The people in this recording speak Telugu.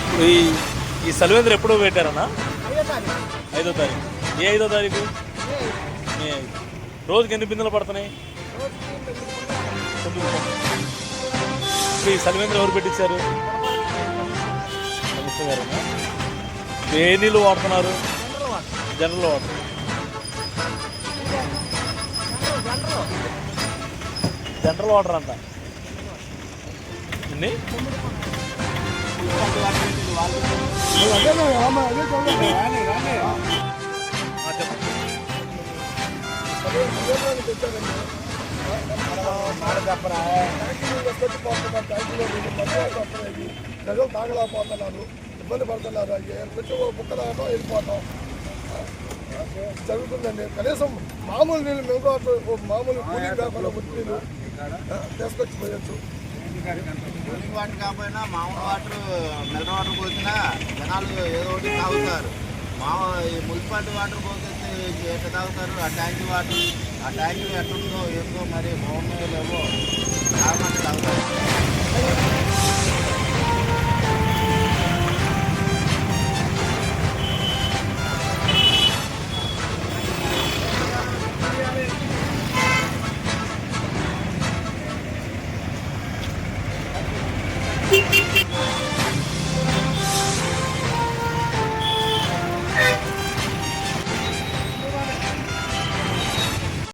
ఇప్పుడు ఈ సర్వేంద్ర ఎప్పుడు పెట్టారన్నా? 5వ తారీఖు. ఏ 5వ తారీఖు? మే 5. రోజుకి ఎన్ని బిందెలు పడుతున్నాయి? ఇప్పుడు ఈ సర్వేంద్ర ఎవరు పెట్టించారు? గారేనా? ఏ నీళ్ళు వాడుతున్నారు? General water. జనరల్ వాటర్ అంట. ఎన్ని? ప్రజలు తాగలేకపోతున్నారు, ఇబ్బంది పడుతున్నారు. ప్రతి బుక్క తాగటం వెళ్ళిపోవటం జరుగుతుందండి. కనీసం మామూలు నీళ్ళు మిగతా మామూలు కూలింగ్ కాకుండా నీళ్ళు తీసుకొచ్చి పోయచ్చు. కూలింగ్ వాటర్ కాకపోయినా మామూలు వాటర్ మినరల్ వాటర్ పోసినా జనాలు ఏదో ఒకటి తాగుతారు. ఈ మున్సిపాలిటీ వాటర్ పోతే ఎట్లా తాగుతారు? ఆ ట్యాంక్ వాటర్, ఆ ట్యాంక్ ఎట్లుందో ఏందో మరి బాగున్నాయో లేవో తాగమంటే తాగుతారు.